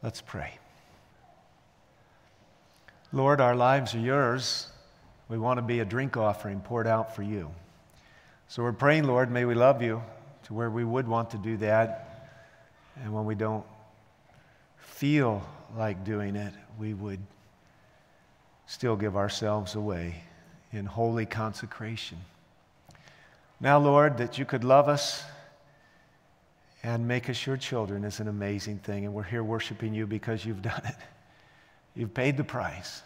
Let's pray. Lord, our lives are yours. We want to be a drink offering poured out for you. So we're praying, Lord, may we love you to where we would want to do that. And when we don't feel like doing it, we would still give ourselves away in holy consecration. Now, Lord, that you could love us and make us your children is an amazing thing. And we're here worshiping you because you've done it. You've paid the price.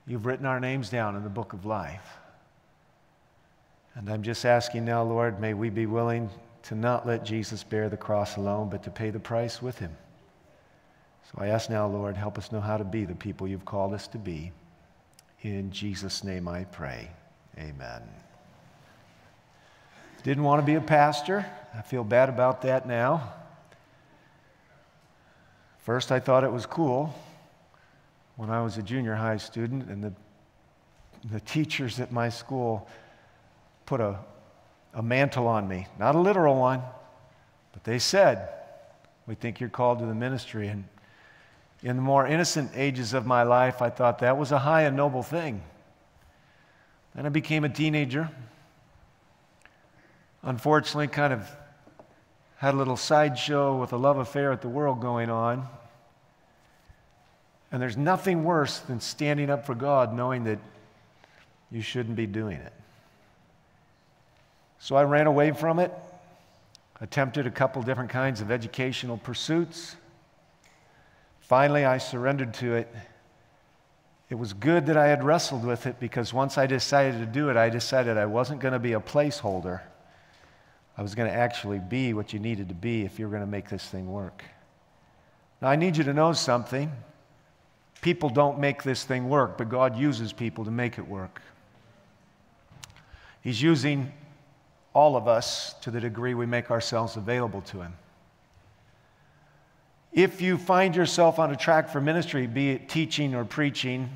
You've written our names down in the book of life. And I'm just asking now, Lord, may we be willing to not let Jesus bear the cross alone, but to pay the price with him. So I ask now, Lord, help us know how to be the people you've called us to be. In Jesus' name I pray. Amen. Didn't want to be a pastor. I feel bad about that now. First, I thought it was cool when I was a junior high student, and the teachers at my school put a mantle on me. Not a literal one, but they said, "We think you're called to the ministry." And in the more innocent ages of my life, I thought that was a high and noble thing. Then I became a teenager. Unfortunately, kind of had a little sideshow with a love affair at the world going on. And there's nothing worse than standing up for God knowing that you shouldn't be doing it. So I ran away from it, attempted a couple different kinds of educational pursuits. Finally, I surrendered to it. It was good that I had wrestled with it, because once I decided to do it, I decided I wasn't going to be a placeholder. I was going to actually be what you needed to be if you were going to make this thing work. Now, I need you to know something. People don't make this thing work, but God uses people to make it work. He's using all of us to the degree we make ourselves available to him. If you find yourself on a track for ministry, be it teaching or preaching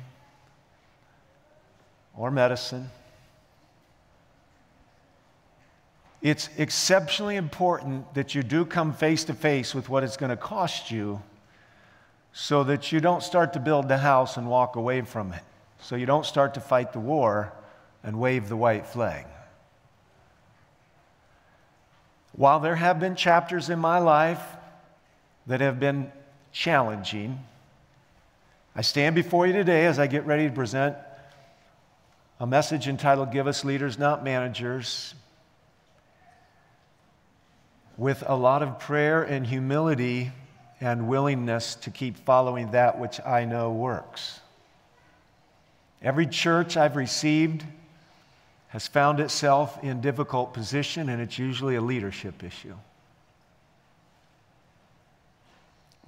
or medicine, it's exceptionally important that you do come face to face with what it's going to cost you, so that you don't start to build the house and walk away from it. So you don't start to fight the war and wave the white flag. While there have been chapters in my life that have been challenging, I stand before you today as I get ready to present a message entitled, "Give Us Leaders, Not Managers," with a lot of prayer and humility and willingness to keep following that which I know works. Every church I've received has found itself in difficult position, and it's usually a leadership issue.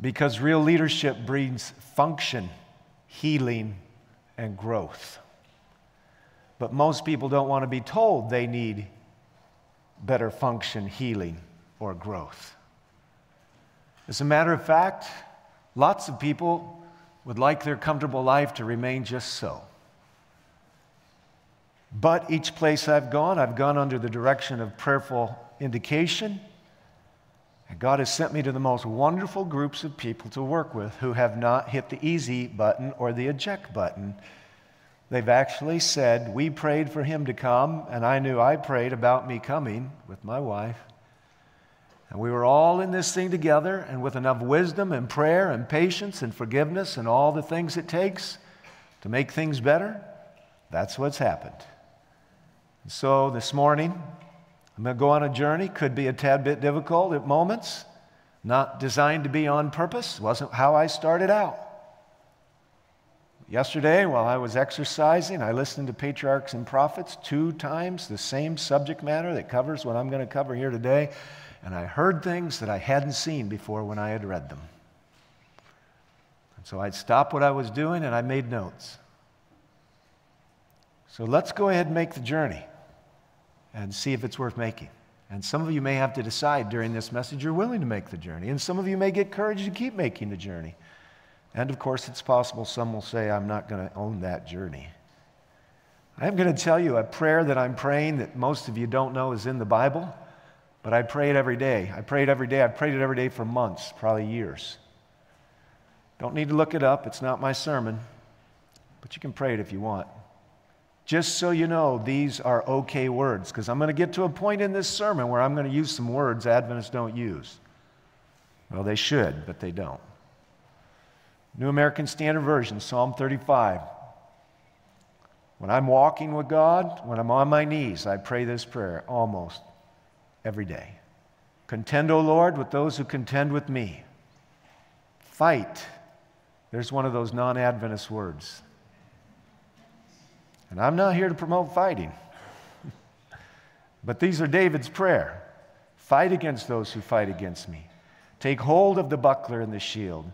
Because real leadership breeds function, healing, and growth. But most people don't want to be told they need better function, healing, or growth. As a matter of fact, lots of people would like their comfortable life to remain just so. But each place I've gone under the direction of prayerful indication, and God has sent me to the most wonderful groups of people to work with who have not hit the easy button or the eject button. They've actually said, "We prayed for him to come, and I knew I prayed about me coming with my wife. And we were all in this thing together, and with enough wisdom and prayer and patience and forgiveness and all the things it takes to make things better, that's what's happened." And so this morning, I'm going to go on a journey. Could be a tad bit difficult at moments. Not designed to be on purpose. Wasn't how I started out. Yesterday, while I was exercising, I listened to Patriarchs and Prophets 2 times, the same subject matter that covers what I'm going to cover here today. And I heard things that I hadn't seen before when I had read them. And so I'd stop what I was doing and I made notes. So let's go ahead and make the journey and see if it's worth making. And some of you may have to decide during this message you're willing to make the journey. And some of you may get courage to keep making the journey. And of course, it's possible some will say, "I'm not going to own that journey." I'm going to tell you a prayer that I'm praying that most of you don't know is in the Bible. But I pray it every day. I pray it every day. I've prayed it every day for months, probably years. Don't need to look it up. It's not my sermon. But you can pray it if you want. Just so you know, these are okay words, because I'm going to get to a point in this sermon where I'm going to use some words Adventists don't use. Well, they should, but they don't. New American Standard Version, Psalm 35. When I'm walking with God, when I'm on my knees, I pray this prayer almost every day. Contend, O Lord, with those who contend with me. Fight. There's one of those non-Adventist words. And I'm not here to promote fighting. But these are David's prayer. Fight against those who fight against me. Take hold of the buckler and the shield.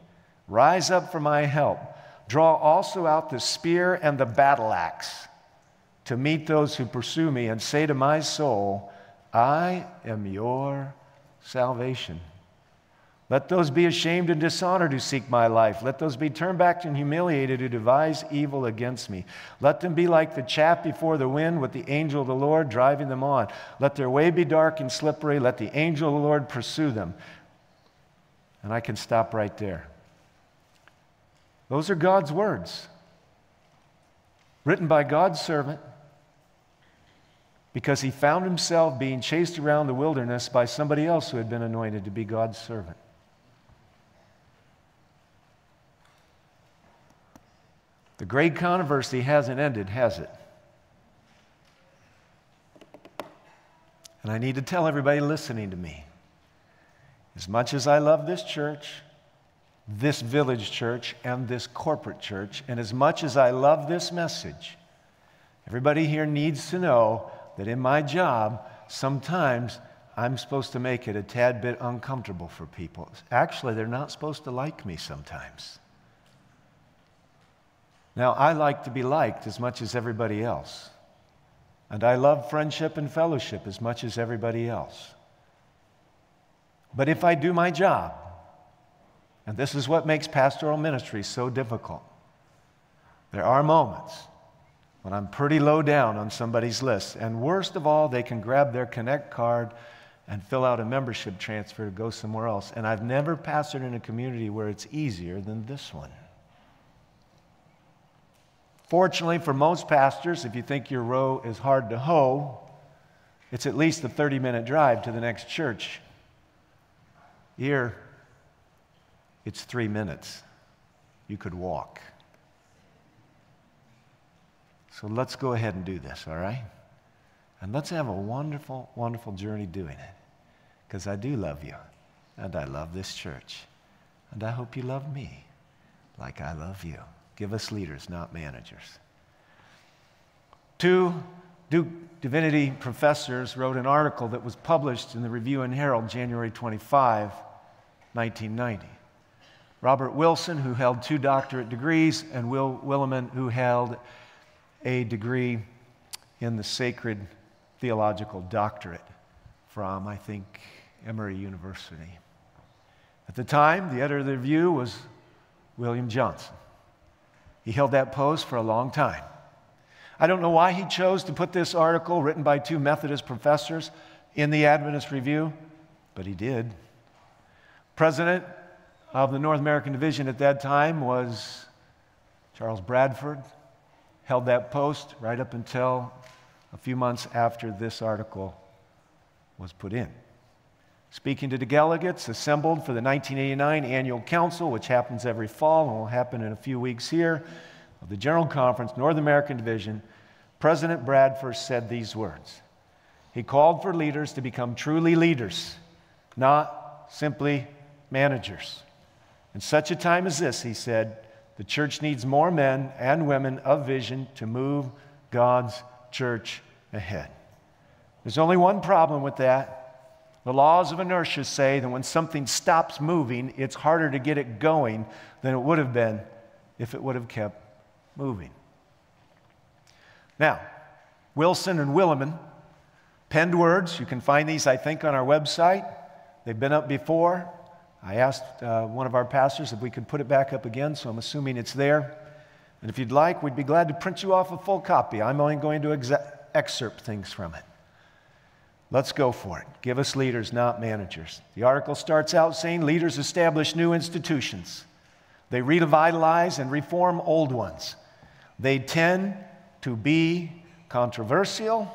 Rise up for my help. Draw also out the spear and the battle axe to meet those who pursue me, and say to my soul, I am your salvation. Let those be ashamed and dishonored who seek my life. Let those be turned back and humiliated who devise evil against me. Let them be like the chaff before the wind, with the angel of the Lord driving them on. Let their way be dark and slippery. Let the angel of the Lord pursue them. And I can stop right there. Those are God's words, written by God's servant, because he found himself being chased around the wilderness by somebody else who had been anointed to be God's servant. The great controversy hasn't ended, has it? And I need to tell everybody listening to me, as much as I love this church, this village church, and this corporate church, and as much as I love this message, everybody here needs to know that in my job, sometimes I'm supposed to make it a tad bit uncomfortable for people. Actually, they're not supposed to like me sometimes. Now, I like to be liked as much as everybody else. And I love friendship and fellowship as much as everybody else. But if I do my job, and this is what makes pastoral ministry so difficult, there are moments when I'm pretty low down on somebody's list. And worst of all, they can grab their Connect card and fill out a membership transfer to go somewhere else. And I've never pastored in a community where it's easier than this one. Fortunately for most pastors, if you think your row is hard to hoe, it's at least a 30-minute drive to the next church. Here, it's 3 minutes. You could walk. So let's go ahead and do this, all right? And let's have a wonderful, wonderful journey doing it. Because I do love you, and I love this church, and I hope you love me like I love you. Give us leaders, not managers. 2 Duke Divinity professors wrote an article that was published in the Review and Herald, January 25, 1990. Robert Wilson, who held 2 doctorate degrees, and Will Williman, who held a degree in the Sacred Theological Doctorate from, I think, Emory University. At the time, the editor of the Review was William Johnson. He held that post for a long time. I don't know why he chose to put this article, written by 2 Methodist professors, in the Adventist Review, but he did. President of the North American Division at that time was Charles Bradford, held that post right up until a few months after this article was put in. Speaking to the delegates assembled for the 1989 Annual Council, which happens every fall and will happen in a few weeks here, of the General Conference, North American Division, President Bradford said these words. He called for leaders to become truly leaders, not simply managers. In such a time as this, he said, the church needs more men and women of vision to move God's church ahead. There's only one problem with that. The laws of inertia say that when something stops moving, it's harder to get it going than it would have been if it would have kept moving. Now, Wilson and Williman penned words. You can find these, I think, on our website. They've been up before. I asked one of our pastors if we could put it back up again, so I'm assuming it's there. And if you'd like, we'd be glad to print you off a full copy. I'm only going to excerpt things from it. Let's go for it. Give us leaders, not managers. The article starts out saying leaders establish new institutions. They revitalize and reform old ones. They tend to be controversial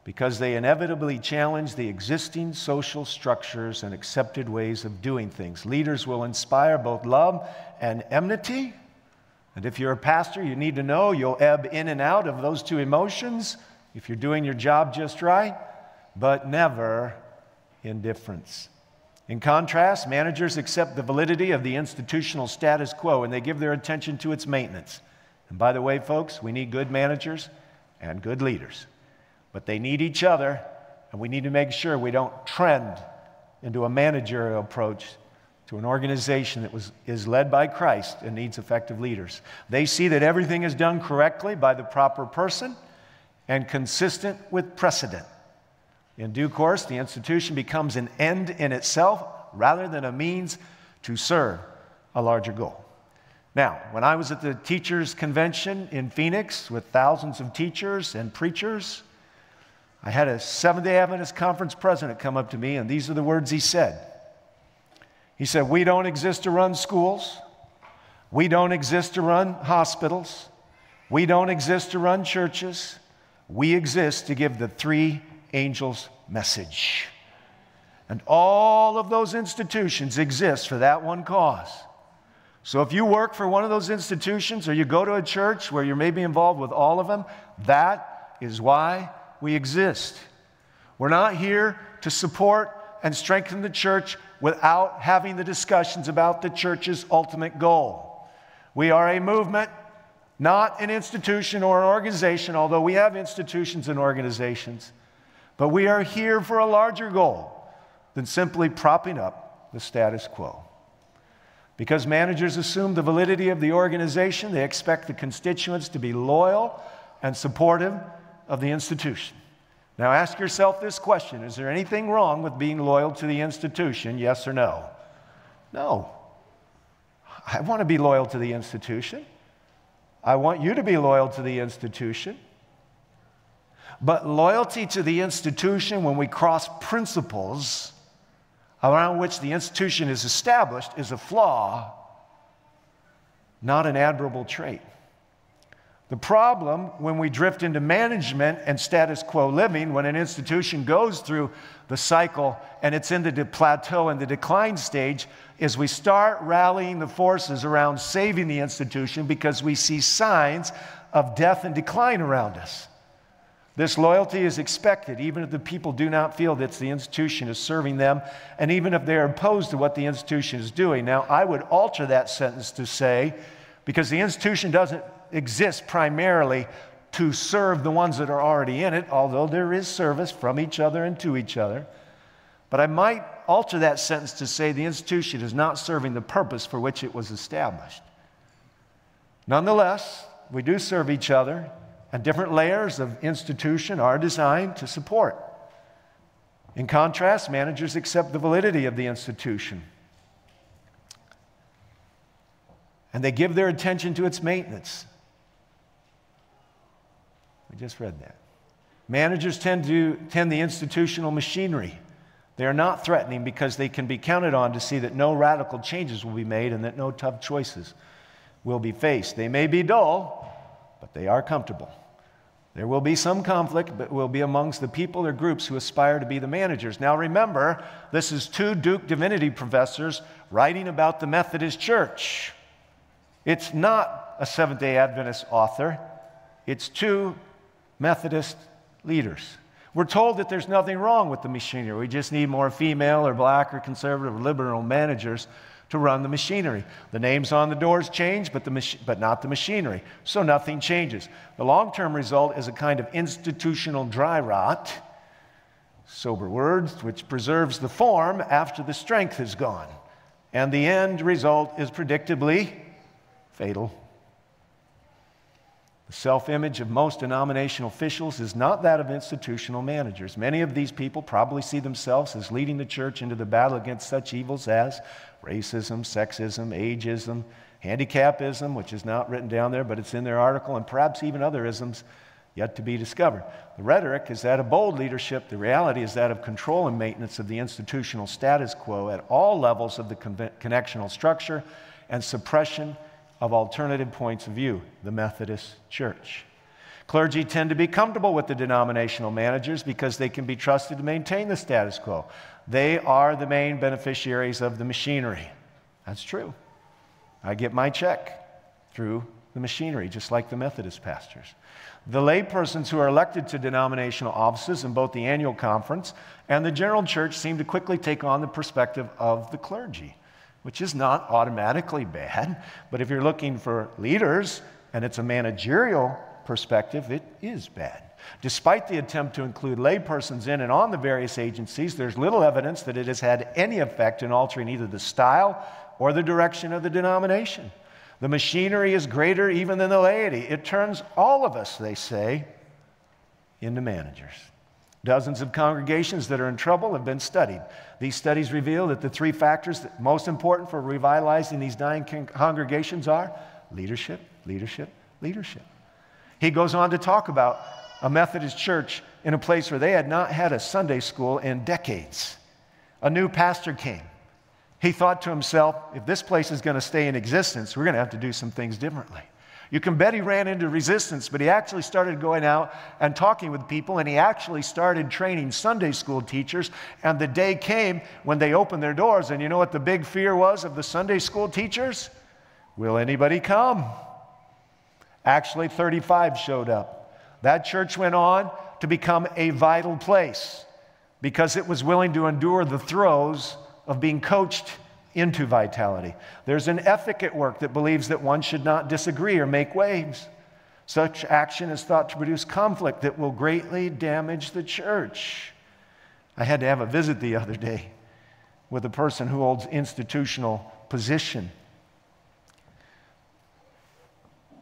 because they inevitably challenge the existing social structures and accepted ways of doing things. Leaders will inspire both love and enmity. And if you're a pastor, you need to know you'll ebb in and out of those two emotions if you're doing your job just right, but never indifference. In contrast, managers accept the validity of the institutional status quo and they give their attention to its maintenance. And by the way, folks, we need good managers and good leaders. But they need each other, and we need to make sure we don't trend into a managerial approach to an organization that is led by Christ and needs effective leaders. They see that everything is done correctly by the proper person and consistent with precedent. In due course, the institution becomes an end in itself rather than a means to serve a larger goal. Now, when I was at the teachers' convention in Phoenix with thousands of teachers and preachers, I had a Seventh-day Adventist conference president come up to me, and these are the words he said. He said, "We don't exist to run schools. We don't exist to run hospitals. We don't exist to run churches. We exist to give the three angels' message." And all of those institutions exist for that one cause. So if you work for one of those institutions or you go to a church where you're maybe involved with all of them, that is why we exist. We're not here to support and strengthen the church without having the discussions about the church's ultimate goal. We are a movement, not an institution or an organization, although we have institutions and organizations. But we are here for a larger goal than simply propping up the status quo. Because managers assume the validity of the organization, they expect the constituents to be loyal and supportive of the institution. Now ask yourself this question: is there anything wrong with being loyal to the institution, yes or no? No. I want to be loyal to the institution. I want you to be loyal to the institution. But loyalty to the institution, when we cross principles around which the institution is established, is a flaw, not an admirable trait. The problem when we drift into management and status quo living, when an institution goes through the cycle and it's in the plateau and the decline stage, is we start rallying the forces around saving the institution because we see signs of death and decline around us. This loyalty is expected, even if the people do not feel that the institution is serving them, and even if they are opposed to what the institution is doing. Now, I would alter that sentence to say, because the institution doesn't exist primarily to serve the ones that are already in it, although there is service from each other and to each other. But I might alter that sentence to say the institution is not serving the purpose for which it was established. Nonetheless, we do serve each other, and different layers of institution are designed to support. In contrast, managers accept the validity of the institution, and they give their attention to its maintenance. We just read that. Managers tend the institutional machinery. They are not threatening because they can be counted on to see that no radical changes will be made and that no tough choices will be faced. They may be dull, but they are comfortable. There will be some conflict, but it will be amongst the people or groups who aspire to be the managers. Now remember, this is two Duke divinity professors writing about the Methodist Church. It's not a Seventh-day Adventist author. It's two Methodist leaders. We're told that there's nothing wrong with the machinery. We just need more female or black or conservative or liberal managers to run the machinery. The names on the doors change, but not the machinery. So nothing changes. The long-term result is a kind of institutional dry rot, sober words, which preserves the form after the strength is gone. And the end result is predictably fatal. The self-image of most denominational officials is not that of institutional managers. Many of these people probably see themselves as leading the church into the battle against such evils as racism, sexism, ageism, handicapism, which is not written down there, but it's in their article, and perhaps even other isms yet to be discovered. The rhetoric is that of bold leadership. The reality is that of control and maintenance of the institutional status quo at all levels of the connectional structure and suppression of alternative points of view, the Methodist Church. Clergy tend to be comfortable with the denominational managers because they can be trusted to maintain the status quo. They are the main beneficiaries of the machinery. That's true. I get my check through the machinery, just like the Methodist pastors. The laypersons who are elected to denominational offices in both the annual conference and the general church seem to quickly take on the perspective of the clergy, which is not automatically bad. But if you're looking for leaders and it's a managerial perspective, it is bad. Despite the attempt to include laypersons in and on the various agencies, there's little evidence that it has had any effect in altering either the style or the direction of the denomination. The machinery is greater even than the laity. It turns all of us, they say, into managers. Dozens of congregations that are in trouble have been studied. These studies reveal that the three factors that most important for revitalizing these dying congregations are leadership, leadership, leadership. He goes on to talk about a Methodist church in a place where they had not had a Sunday school in decades. A new pastor came. He thought to himself, if this place is going to stay in existence, we're going to have to do some things differently. You can bet he ran into resistance, but he actually started going out and talking with people, and he actually started training Sunday school teachers, and the day came when they opened their doors, and you know what the big fear was of the Sunday school teachers? Will anybody come? Actually, 35 showed up. That church went on to become a vital place because it was willing to endure the throes of being coached into vitality. There's an ethic at work that believes that one should not disagree or make waves. Such action is thought to produce conflict that will greatly damage the church. I had to have a visit the other day with a person who holds institutional position.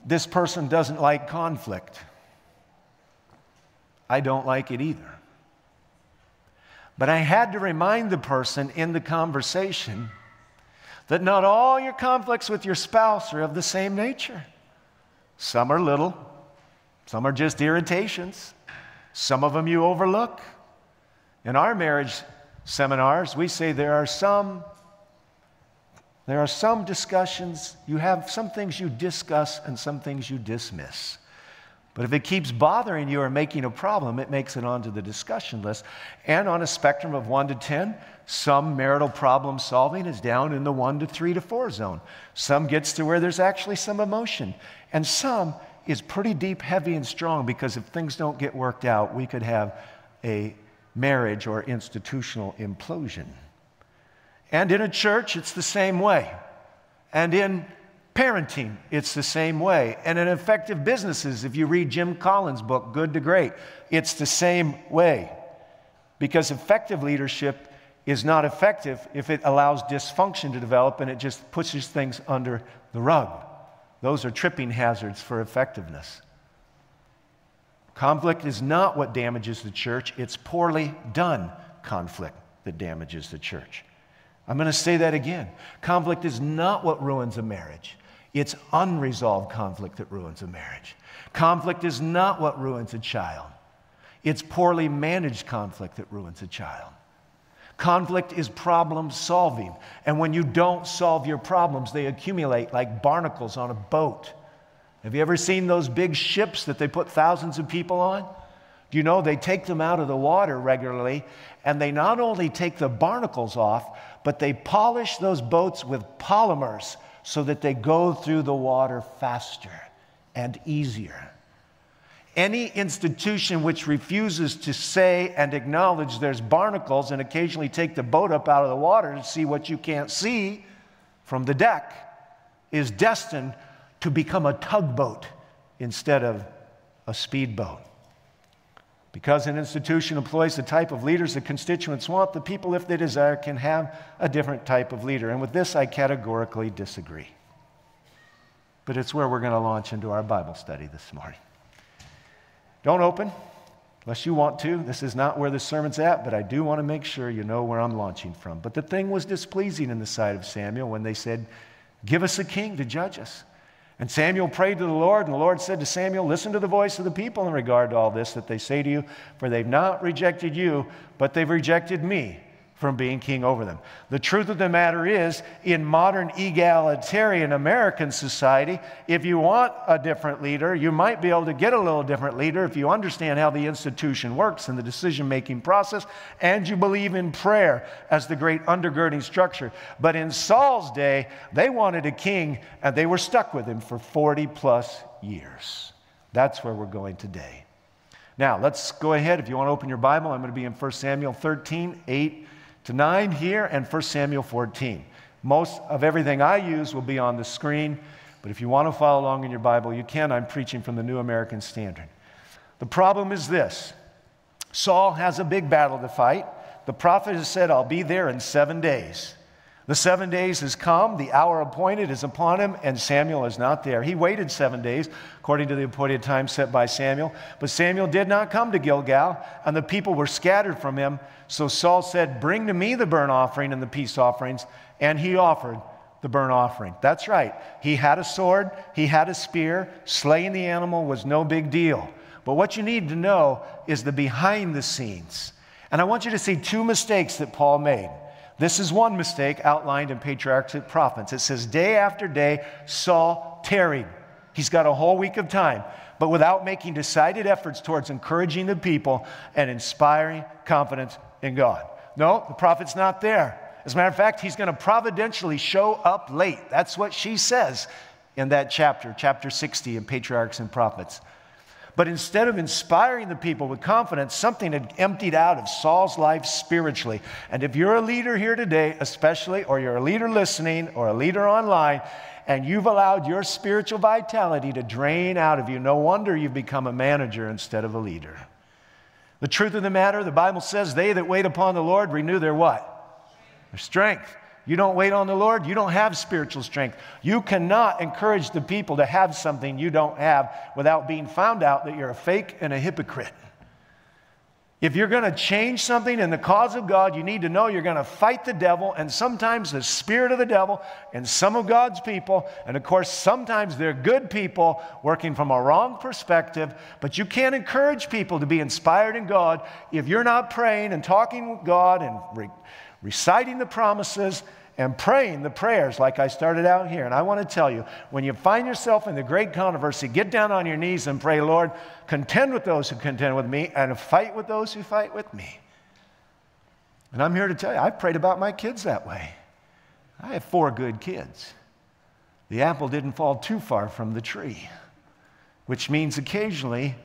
This person doesn't like conflict. I don't like it either. But I had to remind the person in the conversation that not all your conflicts with your spouse are of the same nature. Some are little, some are just irritations, some of them you overlook. In our marriage seminars, we say there are some discussions, you have some things you discuss and some things you dismiss. But if it keeps bothering you or making a problem, it makes it onto the discussion list. And on a spectrum of 1 to 10, some marital problem solving is down in the 1 to 3 to 4 zone. Some gets to where there's actually some emotion. And some is pretty deep, heavy, and strong, because if things don't get worked out, we could have a marriage or institutional implosion. And in a church, it's the same way. And in parenting, it's the same way. And in effective businesses, if you read Jim Collins' book, Good to Great, it's the same way. Because effective leadership is not effective if it allows dysfunction to develop and it just pushes things under the rug. Those are tripping hazards for effectiveness. Conflict is not what damages the church. It's poorly done conflict that damages the church. I'm going to say that again. Conflict is not what ruins a marriage. It's unresolved conflict that ruins a marriage. Conflict is not what ruins a child. It's poorly managed conflict that ruins a child. Conflict is problem solving. And when you don't solve your problems, they accumulate like barnacles on a boat. Have you ever seen those big ships that they put thousands of people on? Do you know they take them out of the water regularly, and they not only take the barnacles off, but they polish those boats with polymers so that they go through the water faster and easier. Any institution which refuses to say and acknowledge there's barnacles and occasionally take the boat up out of the water to see what you can't see from the deck is destined to become a tugboat instead of a speedboat. Because an institution employs the type of leaders the constituents want, the people, if they desire, can have a different type of leader. And with this, I categorically disagree. But it's where we're going to launch into our Bible study this morning. Don't open unless you want to. This is not where the sermon's at, but I do want to make sure you know where I'm launching from. But the thing was displeasing in the sight of Samuel when they said, "Give us a king to judge us." And Samuel prayed to the Lord, and the Lord said to Samuel, "Listen to the voice of the people in regard to all this that they say to you, for they've not rejected you, but they've rejected me, from being king over them. The truth of the matter is, in modern egalitarian American society, if you want a different leader, you might be able to get a little different leader if you understand how the institution works and the decision-making process, and you believe in prayer as the great undergirding structure. But in Saul's day, they wanted a king, and they were stuck with him for 40-plus years. That's where we're going today. Now, let's go ahead. If you want to open your Bible, I'm going to be in 1 Samuel 13, 8 to 9 here, and 1 Samuel 14. Most of everything I use will be on the screen, but if you want to follow along in your Bible, you can. I'm preaching from the New American Standard. The problem is this. Saul has a big battle to fight. The prophet has said, I'll be there in 7 days. The 7 days has come, the hour appointed is upon him, and Samuel is not there. He waited 7 days, according to the appointed time set by Samuel. But Samuel did not come to Gilgal, and the people were scattered from him. So Saul said, bring to me the burnt offering and the peace offerings, and he offered the burnt offering. That's right. He had a sword, he had a spear. Slaying the animal was no big deal. But what you need to know is the behind the scenes. And I want you to see 2 mistakes that Paul made. This is one mistake outlined in Patriarchs and Prophets. It says, day after day, Saul tarried. He's got a whole week of time, but without making decided efforts towards encouraging the people and inspiring confidence in God. No, the prophet's not there. As a matter of fact, he's going to providentially show up late. That's what she says in that chapter, chapter 60 in Patriarchs and Prophets. But instead of inspiring the people with confidence, something had emptied out of Saul's life spiritually. And if you're a leader here today, especially, or you're a leader listening, or a leader online, and you've allowed your spiritual vitality to drain out of you, no wonder you've become a manager instead of a leader. The truth of the matter, the Bible says, they that wait upon the Lord renew their what? Their strength. You don't wait on the Lord, you don't have spiritual strength. You cannot encourage the people to have something you don't have without being found out that you're a fake and a hypocrite. If you're going to change something in the cause of God, you need to know you're going to fight the devil, and sometimes the spirit of the devil and some of God's people. And of course, sometimes they're good people working from a wrong perspective, but you can't encourage people to be inspired in God if you're not praying and talking with God and reciting the promises and praying the prayers like I started out here. And I want to tell you, when you find yourself in the great controversy, get down on your knees and pray, Lord, contend with those who contend with me and fight with those who fight with me. And I'm here to tell you, I prayed about my kids that way. I have 4 good kids. The apple didn't fall too far from the tree, which means occasionally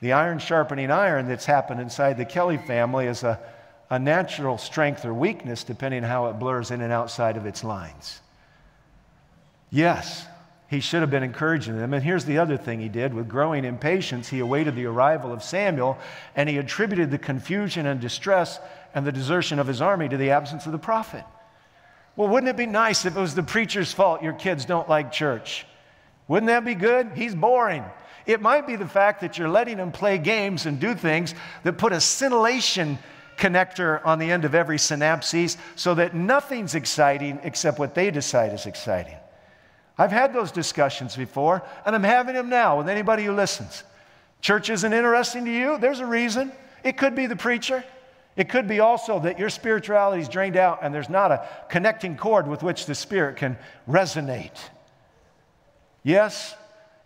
the iron sharpening iron that's happened inside the Kelly family is a natural strength or weakness, depending on how it blurs in and outside of its lines. Yes, he should have been encouraging them. And here's the other thing he did. With growing impatience, he awaited the arrival of Samuel, and he attributed the confusion and distress and the desertion of his army to the absence of the prophet. Well, wouldn't it be nice if it was the preacher's fault your kids don't like church? Wouldn't that be good? He's boring. It might be the fact that you're letting him play games and do things that put a scintillation connector on the end of every synapses so that nothing's exciting except what they decide is exciting. I've had those discussions before, and I'm having them now with anybody who listens. Church isn't interesting to you? There's a reason. It could be the preacher. It could be also that your spirituality is drained out and there's not a connecting cord with which the Spirit can resonate. Yes,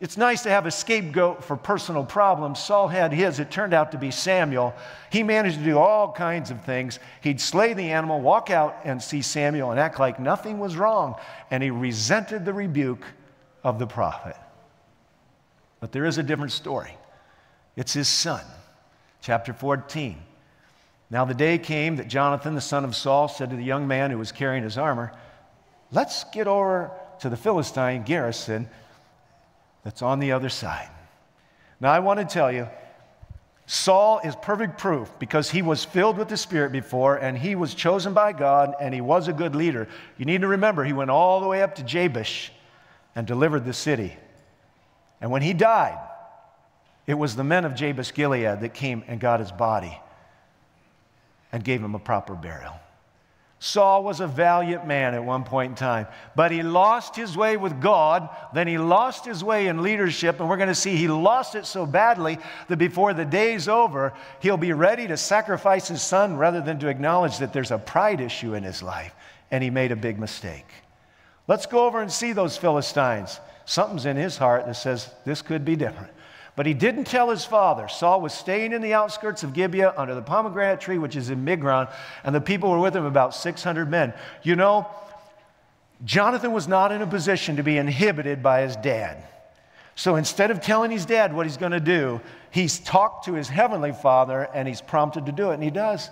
it's nice to have a scapegoat for personal problems. Saul had his. It turned out to be Samuel. He managed to do all kinds of things. He'd slay the animal, walk out and see Samuel and act like nothing was wrong. And he resented the rebuke of the prophet. But there is a different story. It's his son. Chapter 14. Now the day came that Jonathan, the son of Saul, said to the young man who was carrying his armor, let's get over to the Philistine garrison that's on the other side. Now I want to tell you, Saul is perfect proof because he was filled with the Spirit before and he was chosen by God and he was a good leader. You need to remember, he went all the way up to Jabesh and delivered the city. And when he died, it was the men of Jabesh Gilead that came and got his body and gave him a proper burial. Saul was a valiant man at one point in time, but he lost his way with God, then he lost his way in leadership, and we're going to see he lost it so badly that before the day's over, he'll be ready to sacrifice his son rather than to acknowledge that there's a pride issue in his life, and he made a big mistake. Let's go over and see those Philistines. Something's in his heart that says this could be different. But he didn't tell his father. Saul was staying in the outskirts of Gibeah under the pomegranate tree, which is in Migron, and the people were with him, about 600 men. You know, Jonathan was not in a position to be inhibited by his dad. So instead of telling his dad what he's going to do, he's talked to his heavenly Father, and he's prompted to do it, and he does.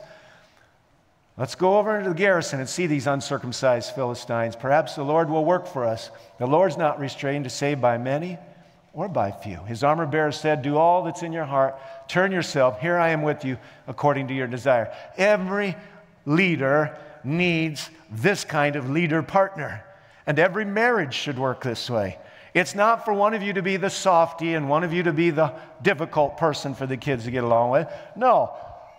Let's go over into the garrison and see these uncircumcised Philistines. Perhaps the Lord will work for us. The Lord's not restrained to save by many or by few. His armor bearer said, do all that's in your heart. Turn yourself. Here I am with you according to your desire. Every leader needs this kind of leader partner. And every marriage should work this way. It's not for one of you to be the softy and one of you to be the difficult person for the kids to get along with. No.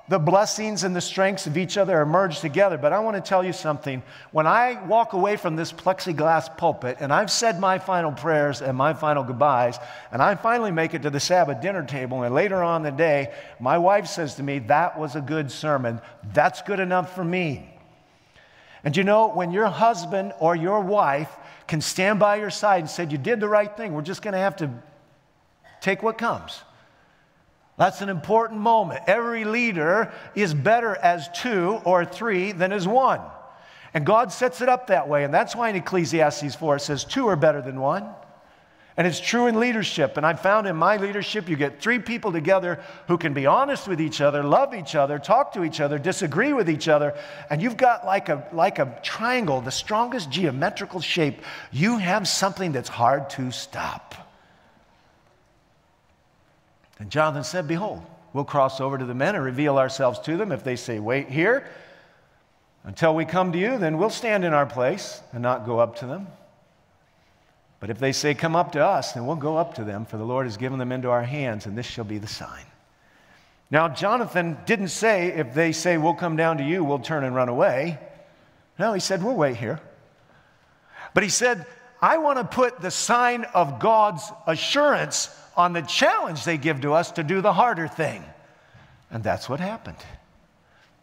The blessings and the strengths of each other are merged together. But I want to tell you something. When I walk away from this plexiglass pulpit and I've said my final prayers and my final goodbyes, and I finally make it to the Sabbath dinner table, and later on in the day, my wife says to me, that was a good sermon. That's good enough for me. And you know, when your husband or your wife can stand by your side and say, you did the right thing, we're just going to have to take what comes. That's an important moment. Every leader is better as two or three than as one. And God sets it up that way. And that's why in Ecclesiastes 4 it says two are better than one. And it's true in leadership. And I found in my leadership you get three people together who can be honest with each other, love each other, talk to each other, disagree with each other. And you've got like a triangle, the strongest geometrical shape. You have something that's hard to stop. And Jonathan said, behold, we'll cross over to the men and reveal ourselves to them. If they say, wait here until we come to you, then we'll stand in our place and not go up to them. But if they say, come up to us, then we'll go up to them, for the Lord has given them into our hands, and this shall be the sign. Now, Jonathan didn't say, if they say, we'll come down to you, we'll turn and run away. No, he said, we'll wait here. But he said, I want to put the sign of God's assurance on the challenge they give to us to do the harder thing. And that's what happened.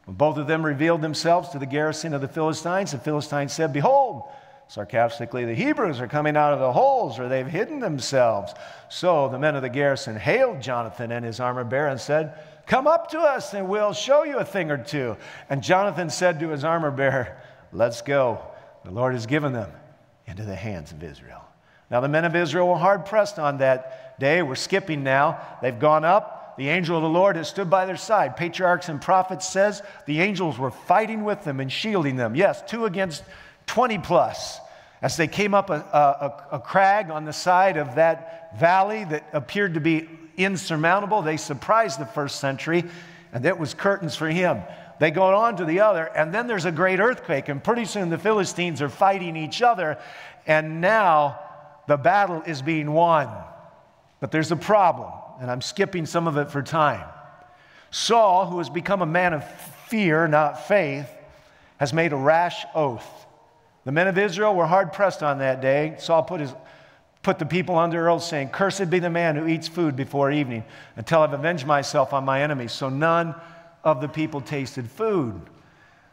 When both of them revealed themselves to the garrison of the Philistines said, behold, sarcastically, the Hebrews are coming out of the holes, or they've hidden themselves. So the men of the garrison hailed Jonathan and his armor bearer and said, come up to us and we'll show you a thing or two. And Jonathan said to his armor bearer, let's go. The Lord has given them into the hands of Israel. Now the men of Israel were hard pressed on that day. We're skipping now. They've gone up. The angel of the Lord has stood by their side. Patriarchs and prophets says the angels were fighting with them and shielding them. Yes, 2 against 20 plus. As they came up a crag on the side of that valley that appeared to be insurmountable, they surprised the first century, and it was curtains for him. They go on to the other, and then there's a great earthquake, and pretty soon the Philistines are fighting each other, and now the battle is being won. But there's a problem, and I'm skipping some of it for time. Saul, who has become a man of fear, not faith, has made a rash oath. The men of Israel were hard pressed on that day. Saul put the people under oath, saying, cursed be the man who eats food before evening, until I've avenged myself on my enemies. So none of the people tasted food.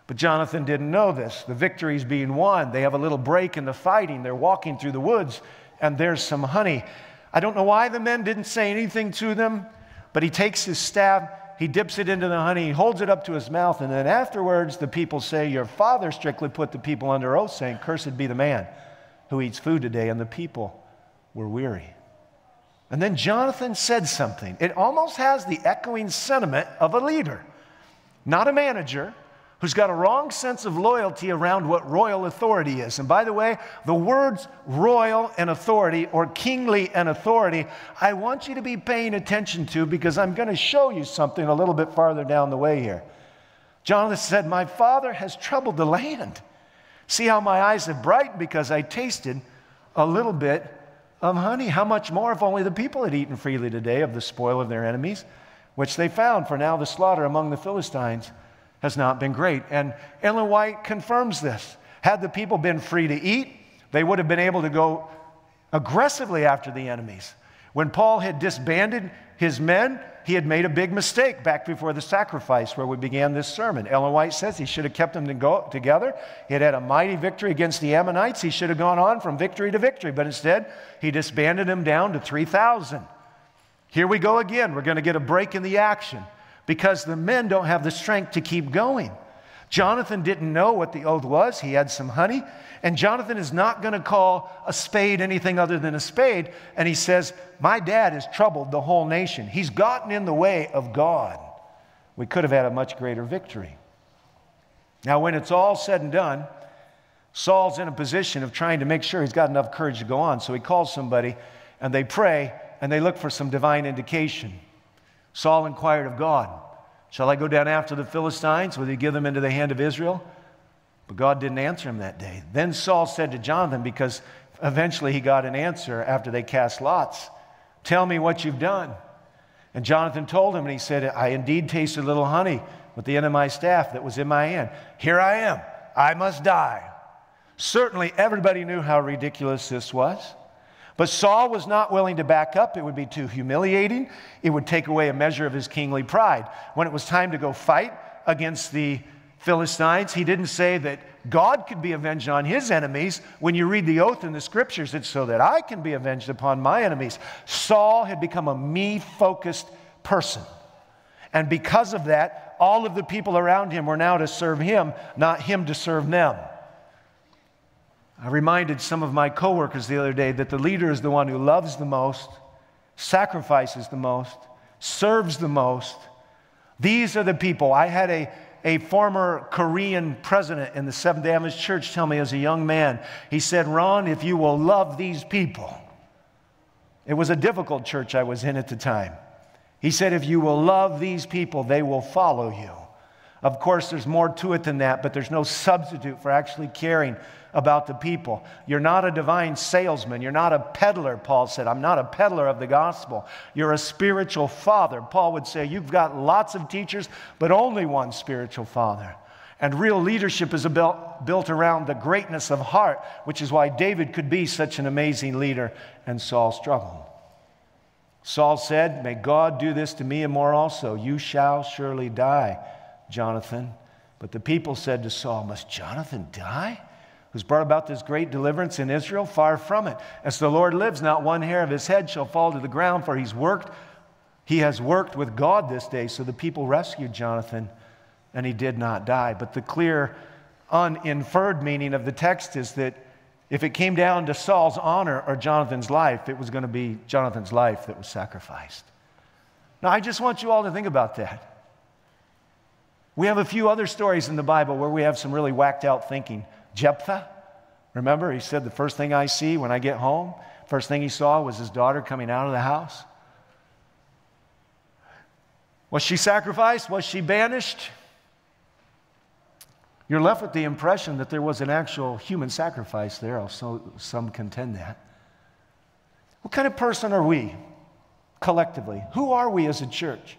But Jonathan didn't know this. The victory's being won. They have a little break in the fighting. They're walking through the woods, and there's some honey. I don't know why the men didn't say anything to them, but he takes his staff, he dips it into the honey, he holds it up to his mouth, and then afterwards the people say, your father strictly put the people under oath, saying, cursed be the man who eats food today, and the people were weary. And then Jonathan said something. It almost has the echoing sentiment of a leader, not a manager, who's got a wrong sense of loyalty around what royal authority is. And by the way, the words royal and authority, or kingly and authority, I want you to be paying attention to, because I'm going to show you something a little bit farther down the way here. Jonathan said, my father has troubled the land. See how my eyes have brightened because I tasted a little bit of honey. How much more if only the people had eaten freely today of the spoil of their enemies, which they found, for now the slaughter among the Philistines has not been great. And Ellen White confirms this. Had the people been free to eat, they would have been able to go aggressively after the enemies. When Paul had disbanded his men, he had made a big mistake back before the sacrifice where we began this sermon. Ellen White says he should have kept them together. He had had a mighty victory against the Ammonites. He should have gone on from victory to victory, but instead he disbanded them down to 3,000. Here we go again. We're going to get a break in the action because the men don't have the strength to keep going. Jonathan didn't know what the oath was. He had some honey. And Jonathan is not going to call a spade anything other than a spade. And he says, my dad has troubled the whole nation. He's gotten in the way of God. We could have had a much greater victory. Now, when it's all said and done, Saul's in a position of trying to make sure he's got enough courage to go on. So he calls somebody, and they pray, and they look for some divine indication. Saul inquired of God, shall I go down after the Philistines? Will he give them into the hand of Israel? But God didn't answer him that day. Then Saul said to Jonathan, because eventually he got an answer after they cast lots, tell me what you've done. And Jonathan told him, and he said, I indeed tasted a little honey with the end of my staff that was in my hand. Here I am. I must die. Certainly everybody knew how ridiculous this was. But Saul was not willing to back up. It would be too humiliating. It would take away a measure of his kingly pride. When it was time to go fight against the Philistines, he didn't say that God could be avenged on his enemies. When you read the oath in the scriptures, it's so that I can be avenged upon my enemies. Saul had become a me-focused person. And because of that, all of the people around him were now to serve him, not him to serve them. I reminded some of my coworkers the other day that the leader is the one who loves the most, sacrifices the most, serves the most. These are the people. I had a former Korean president in the Seventh-day Adventist Church tell me as a young man, he said, Ron, if you will love these people. It was a difficult church I was in at the time. He said, if you will love these people, they will follow you. Of course, there's more to it than that, but there's no substitute for actually caring about the people. You're not a divine salesman. You're not a peddler, Paul said. I'm not a peddler of the gospel. You're a spiritual father. Paul would say, you've got lots of teachers, but only one spiritual father. And real leadership is built around the greatness of heart, which is why David could be such an amazing leader, and Saul struggled. Saul said, may God do this to me and more also. You shall surely die, Jonathan. But the people said to Saul, must Jonathan die? Who's brought about this great deliverance in Israel? Far from it. As the Lord lives, not one hair of his head shall fall to the ground, for he has worked with God this day. So the people rescued Jonathan, and he did not die. But the clear, uninferred meaning of the text is that if it came down to Saul's honor or Jonathan's life, it was going to be Jonathan's life that was sacrificed. Now, I just want you all to think about that. We have a few other stories in the Bible where we have some really whacked out thinking. Jephthah, remember, he said, the first thing I see when I get home, first thing he saw was his daughter coming out of the house. Was she sacrificed? Was she banished? You're left with the impression that there was an actual human sacrifice there, so some contend that. What kind of person are we collectively? Who are we as a church?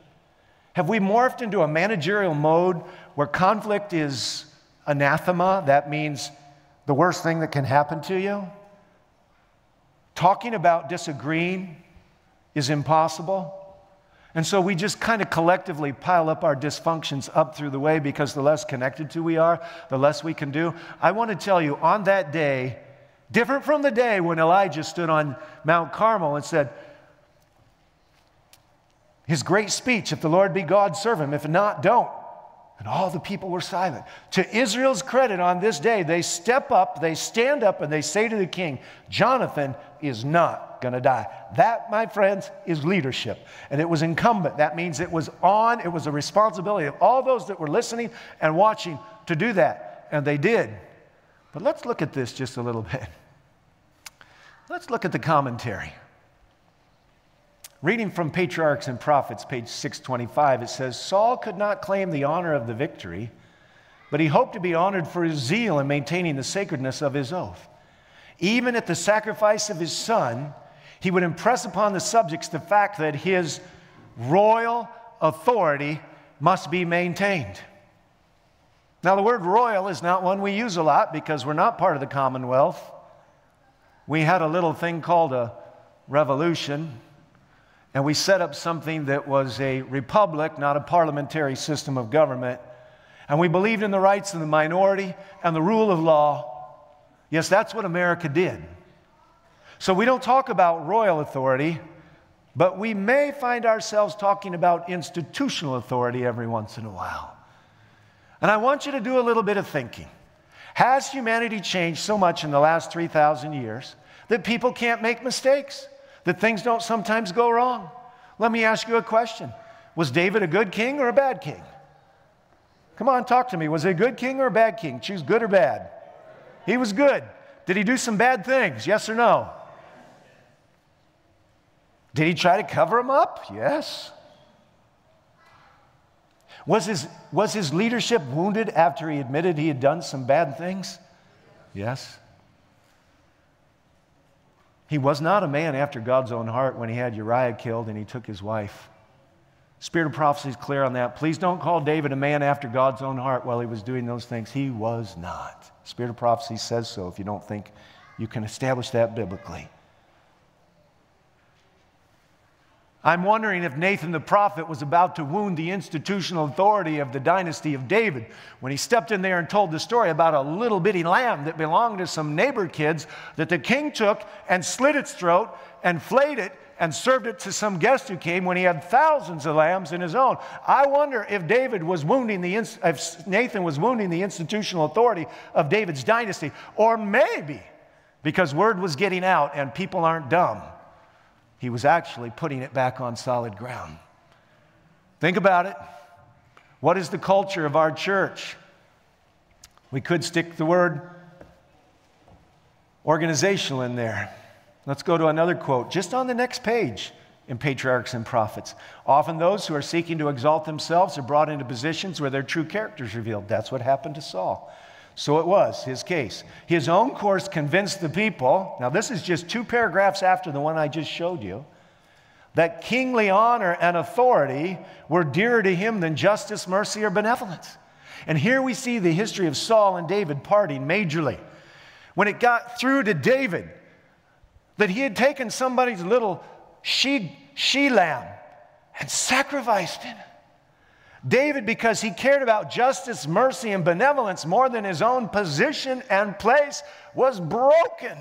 Have we morphed into a managerial mode where conflict is anathema? That means the worst thing that can happen to you. Talking about disagreeing is impossible. And so we just kind of collectively pile up our dysfunctions up through the way because the less connected to we are, the less we can do. I want to tell you, on that day, different from the day when Elijah stood on Mount Carmel and said, his great speech, if the Lord be God, serve him. If not, don't. And all the people were silent. To Israel's credit on this day, they step up, they stand up, and they say to the king, Jonathan is not going to die. That, my friends, is leadership. And it was incumbent. That means it was a responsibility of all those that were listening and watching to do that. And they did. But let's look at this just a little bit. Let's look at the commentary. Reading from Patriarchs and Prophets, page 625, it says, Saul could not claim the honor of the victory, but he hoped to be honored for his zeal in maintaining the sacredness of his oath. Even at the sacrifice of his son, he would impress upon the subjects the fact that his royal authority must be maintained. Now, the word royal is not one we use a lot because we're not part of the Commonwealth. We had a little thing called a revolution, and we set up something that was a republic, not a parliamentary system of government. And we believed in the rights of the minority and the rule of law. Yes, that's what America did. So we don't talk about royal authority, but we may find ourselves talking about institutional authority every once in a while. And I want you to do a little bit of thinking. Has humanity changed so much in the last 3,000 years that people can't make mistakes, that things don't sometimes go wrong? Let me ask you a question. Was David a good king or a bad king? Come on, talk to me. Was he a good king or a bad king? Choose good or bad. He was good. Did he do some bad things? Yes or no? Did he try to cover them up? Yes. Was his leadership wounded after he admitted he had done some bad things? Yes. He was not a man after God's own heart when he had Uriah killed and he took his wife. Spirit of prophecy is clear on that. Please don't call David a man after God's own heart while he was doing those things. He was not. Spirit of prophecy says so if you don't think you can establish that biblically. I'm wondering if Nathan the prophet was about to wound the institutional authority of the dynasty of David when he stepped in there and told the story about a little bitty lamb that belonged to some neighbor kids that the king took and slit its throat and flayed it and served it to some guest who came when he had thousands of lambs in his own. I wonder if Nathan was wounding the institutional authority of David's dynasty, or maybe because word was getting out and people aren't dumb, he was actually putting it back on solid ground. Think about it. What is the culture of our church? We could stick the word organizational in there. Let's go to another quote, just on the next page in Patriarchs and Prophets. Often those who are seeking to exalt themselves are brought into positions where their true character is revealed. That's what happened to Saul. So it was his case. His own course convinced the people, now this is just 2 paragraphs after the one I just showed you, that kingly honor and authority were dearer to him than justice, mercy, or benevolence. And here we see the history of Saul and David parting majorly. When it got through to David that he had taken somebody's little she lamb and sacrificed it, David, because he cared about justice, mercy, and benevolence more than his own position and place, was broken.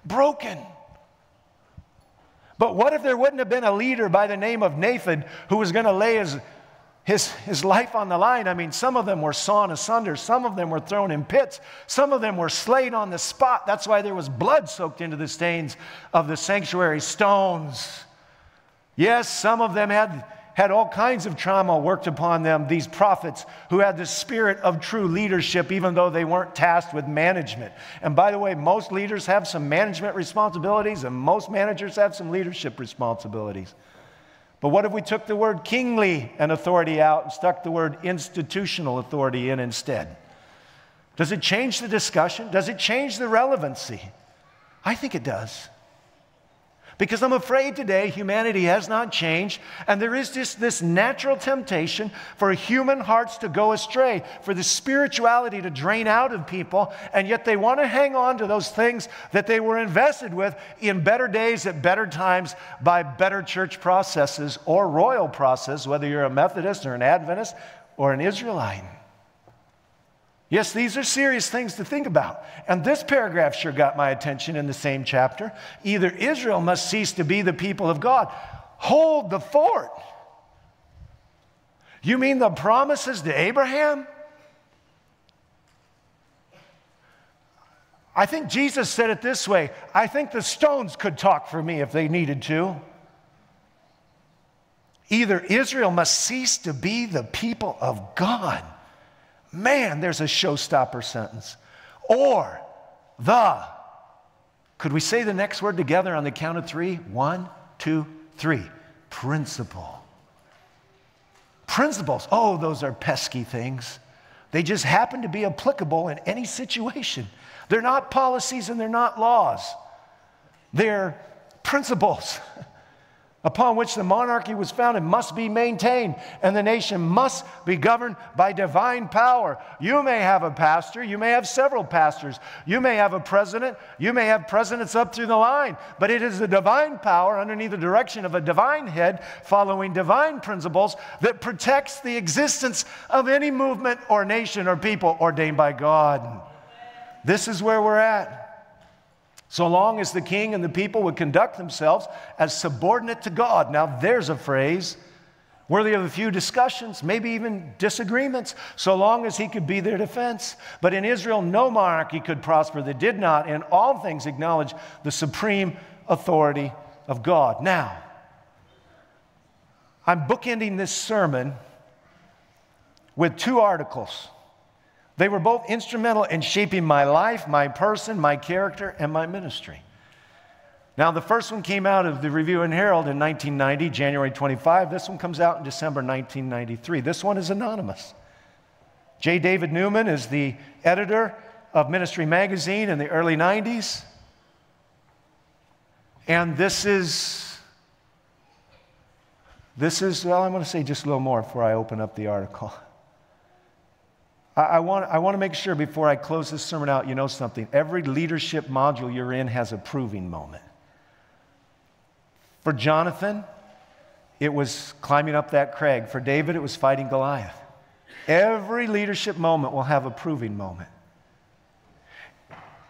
Broken. But what if there wouldn't have been a leader by the name of Nathan who was going to lay his life on the line? I mean, some of them were sawn asunder. Some of them were thrown in pits. Some of them were slain on the spot. That's why there was blood soaked into the stains of the sanctuary stones. Yes, some of them had all kinds of trauma worked upon them, these prophets who had the spirit of true leadership, even though they weren't tasked with management. And by the way, most leaders have some management responsibilities, and most managers have some leadership responsibilities. But what if we took the word kingly and authority out and stuck the word institutional authority in instead? Does it change the discussion? Does it change the relevancy? I think it does. Because I'm afraid today humanity has not changed, and there is just this natural temptation for human hearts to go astray, for the spirituality to drain out of people, and yet they want to hang on to those things that they were invested with in better days at better times by better church processes or royal process, whether you're a Methodist or an Adventist or an Israelite. Yes, these are serious things to think about. And this paragraph sure got my attention in the same chapter. Either Israel must cease to be the people of God. Hold the fort. You mean the promises to Abraham? I think Jesus said it this way. I think the stones could talk for me if they needed to. Either Israel must cease to be the people of God. Man, there's a showstopper sentence. Or could we say the next word together on the count of 3? 1, 2, 3. Principle. Principles. Oh, those are pesky things. They just happen to be applicable in any situation. They're not policies and they're not laws. They're principles. upon which the monarchy was founded must be maintained, and the nation must be governed by divine power. You may have a pastor, you may have several pastors, you may have a president, you may have presidents up through the line, but it is the divine power underneath the direction of a divine head following divine principles that protects the existence of any movement or nation or people ordained by God. This is where we're at. So long as the king and the people would conduct themselves as subordinate to God. Now there's a phrase worthy of a few discussions, maybe even disagreements, so long as he could be their defense. But in Israel, no monarchy could prosper that did not in all things acknowledge the supreme authority of God. Now, I'm bookending this sermon with two articles. They were both instrumental in shaping my life, my person, my character, and my ministry. Now, the first one came out of the Review and Herald in 1990, January 25. This one comes out in December 1993. This one is anonymous. J. David Newman is the editor of Ministry Magazine in the early 90s. And this is, well, I'm going to say just a little more before I open up the article. I want to make sure before I close this sermon out, you know something. Every leadership module you're in has a proving moment. For Jonathan, it was climbing up that crag. For David, it was fighting Goliath. Every leadership moment will have a proving moment.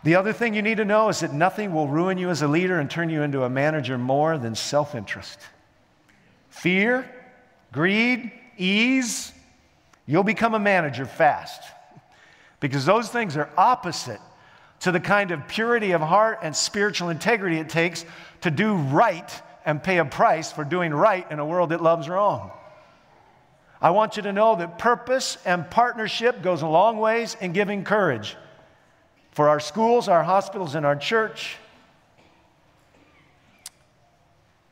The other thing you need to know is that nothing will ruin you as a leader and turn you into a manager more than self-interest. Fear, greed, ease. You'll become a manager fast because those things are opposite to the kind of purity of heart and spiritual integrity it takes to do right and pay a price for doing right in a world that loves wrong. I want you to know that purpose and partnership goes a long ways in giving courage for our schools, our hospitals, and our church.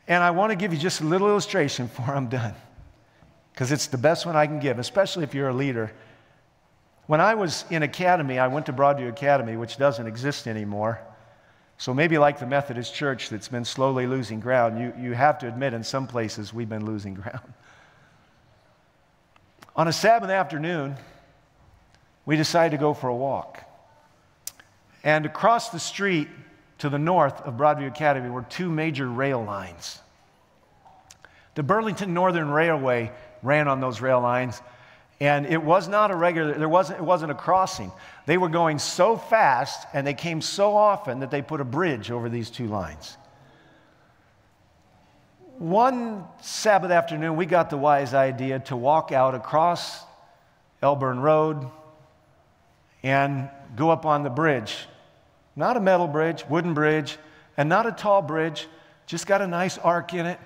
And I want to give you just a little illustration before I'm done, because it's the best one I can give, especially if you're a leader. When I was in academy, I went to Broadview Academy, which doesn't exist anymore. So maybe like the Methodist Church that's been slowly losing ground, you have to admit in some places we've been losing ground. On a Sabbath afternoon, we decided to go for a walk. And across the street to the north of Broadview Academy were two major rail lines. The Burlington Northern Railway ran on those rail lines, and it was not a regular, it wasn't a crossing. They were going so fast, and they came so often that they put a bridge over these two lines. One Sabbath afternoon, we got the wise idea to walk out across Elburn Road and go up on the bridge. Not a metal bridge, wooden bridge, and not a tall bridge, just got a nice arc in it.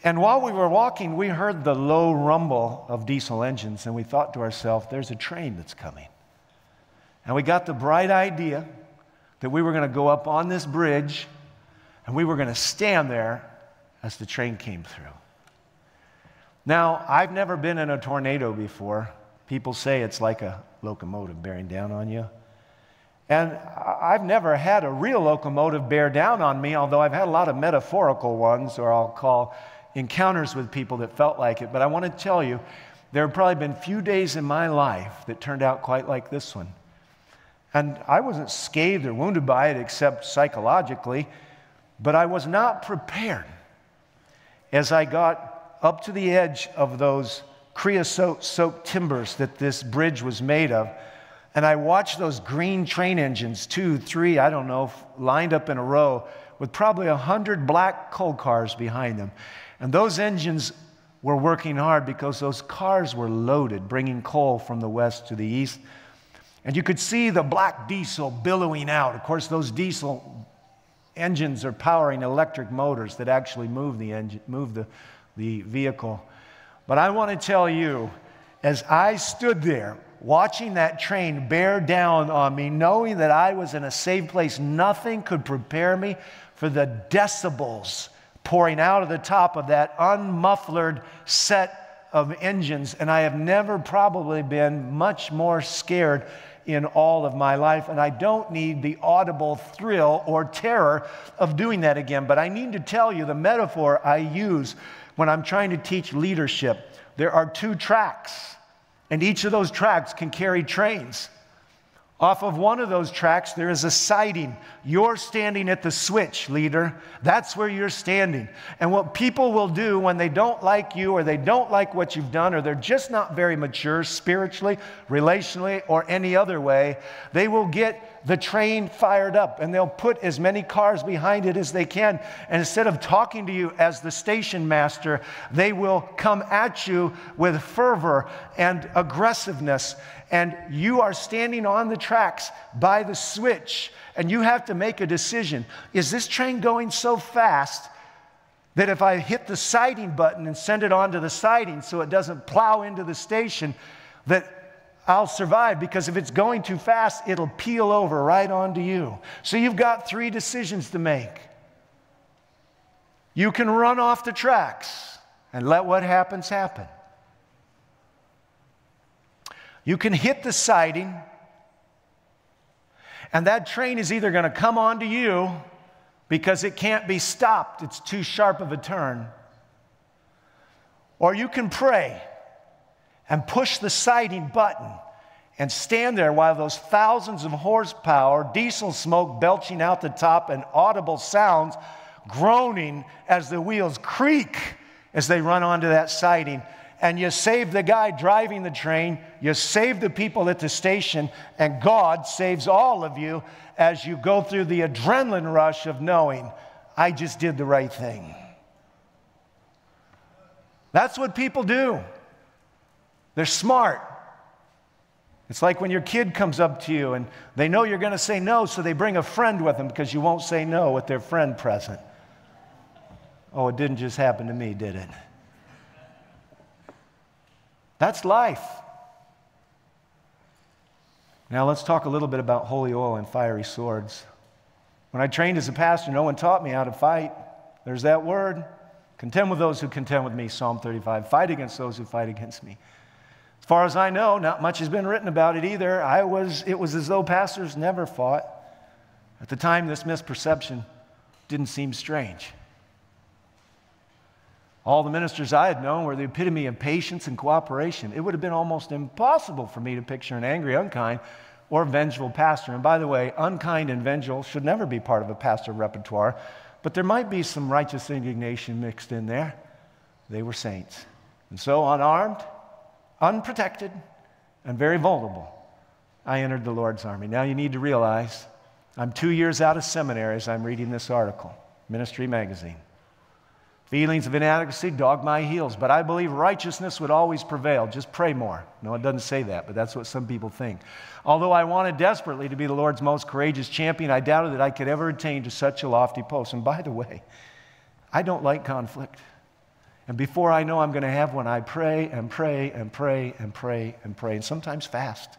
And while we were walking, we heard the low rumble of diesel engines, and we thought to ourselves, there's a train that's coming. And we got the bright idea that we were going to go up on this bridge, and we were going to stand there as the train came through. Now, I've never been in a tornado before. People say it's like a locomotive bearing down on you. And I've never had a real locomotive bear down on me, although I've had a lot of metaphorical ones, or I'll call encounters with people that felt like it. But I want to tell you, there have probably been few days in my life that turned out quite like this one. And I wasn't scathed or wounded by it except psychologically, but I was not prepared. As I got up to the edge of those creosote-soaked timbers that this bridge was made of, and I watched those green train engines, 2, 3, I don't know, lined up in a row with probably 100 black coal cars behind them. And those engines were working hard because those cars were loaded, bringing coal from the west to the east. And you could see the black diesel billowing out. Of course, those diesel engines are powering electric motors that actually move the vehicle. But I want to tell you, as I stood there watching that train bear down on me, knowing that I was in a safe place, nothing could prepare me for the decibels pouring out of the top of that unmuffled set of engines. And I have never probably been much more scared in all of my life, and I don't need the audible thrill or terror of doing that again. But I need to tell you the metaphor I use when I'm trying to teach leadership. There are 2 tracks, and each of those tracks can carry trains. Off of one of those tracks, there is a siding. You're standing at the switch, leader. That's where you're standing. And what people will do when they don't like you, or they don't like what you've done, or they're just not very mature spiritually, relationally, or any other way, they will get the train fired up, and they'll put as many cars behind it as they can. And instead of talking to you as the station master, they will come at you with fervor and aggressiveness. And you are standing on the tracks by the switch, and you have to make a decision. Is this train going so fast that if I hit the siding button and send it onto the siding so it doesn't plow into the station, that I'll survive? Because if it's going too fast, it'll peel over right onto you. So you've got 3 decisions to make. You can run off the tracks and let what happens happen. You can hit the siding, and that train is either going to come onto you because it can't be stopped, it's too sharp of a turn, or you can pray and push the siding button and stand there while those thousands of horsepower, diesel smoke belching out the top, and audible sounds groaning as the wheels creak as they run onto that siding. And you save the guy driving the train, you save the people at the station, and God saves all of you as you go through the adrenaline rush of knowing, I just did the right thing. That's what people do. They're smart. It's like when your kid comes up to you and they know you're going to say no, so they bring a friend with them because you won't say no with their friend present. Oh, it didn't just happen to me, did it? That's life. Now let's talk a little bit about holy oil and fiery swords. When I trained as a pastor, no one taught me how to fight. There's that word. Contend with those who contend with me, Psalm 35. Fight against those who fight against me. As far as I know, not much has been written about it either. It was as though pastors never fought. At the time, this misperception didn't seem strange. All the ministers I had known were the epitome of patience and cooperation. It would have been almost impossible for me to picture an angry, unkind, or vengeful pastor. And by the way, unkind and vengeful should never be part of a pastor repertoire, but there might be some righteous indignation mixed in there. They were saints. And so, unarmed, unprotected, and very vulnerable, I entered the Lord's army. Now you need to realize, I'm 2 years out of seminary as I'm reading this article, Ministry Magazine. Feelings of inadequacy dog my heels, but I believe righteousness would always prevail. Just pray more. No, it doesn't say that, but that's what some people think. Although I wanted desperately to be the Lord's most courageous champion, I doubted that I could ever attain to such a lofty post. And by the way, I don't like conflict. And before I know I'm going to have one, I pray and pray and pray and pray and pray, and sometimes fast.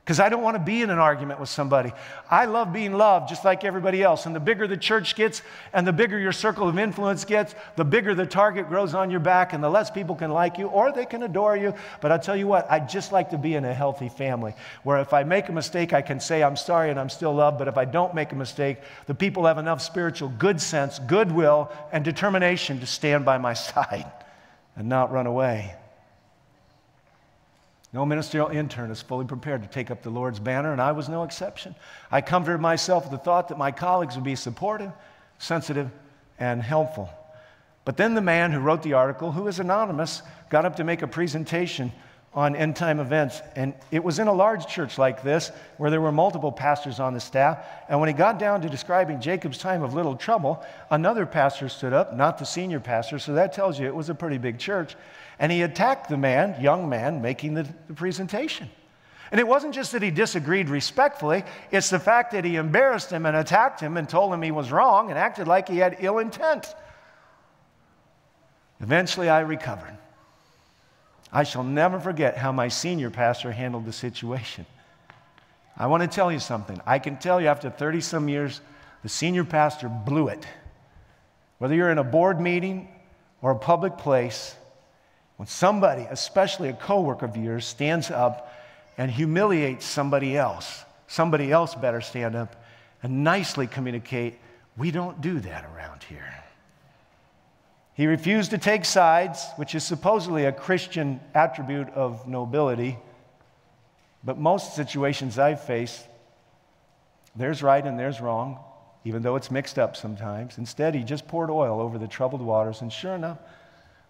Because I don't want to be in an argument with somebody. I love being loved just like everybody else. And the bigger the church gets and the bigger your circle of influence gets, the bigger the target grows on your back and the less people can like you or they can adore you. But I'll tell you what, I just like to be in a healthy family where if I make a mistake, I can say I'm sorry and I'm still loved. But if I don't make a mistake, the people have enough spiritual good sense, goodwill, and determination to stand by my side and not run away. No ministerial intern is fully prepared to take up the Lord's banner, and I was no exception. I comforted myself with the thought that my colleagues would be supportive, sensitive, and helpful. But then the man who wrote the article, who is anonymous, got up to make a presentation on end-time events, and it was in a large church like this, where there were multiple pastors on the staff, and when he got down to describing Jacob's time of little trouble, another pastor stood up, not the senior pastor, so that tells you it was a pretty big church, and he attacked the man, young man, making the presentation. And it wasn't just that he disagreed respectfully, it's the fact that he embarrassed him and attacked him and told him he was wrong and acted like he had ill intent. Eventually, I recovered. I shall never forget how my senior pastor handled the situation. I want to tell you something. I can tell you after 30-some years, the senior pastor blew it. Whether you're in a board meeting or a public place, when somebody, especially a coworker of yours, stands up and humiliate somebody else. Somebody else better stand up and nicely communicate, we don't do that around here. He refused to take sides, which is supposedly a Christian attribute of nobility. But most situations I've faced, there's right and there's wrong, even though it's mixed up sometimes. Instead, he just poured oil over the troubled waters, and sure enough,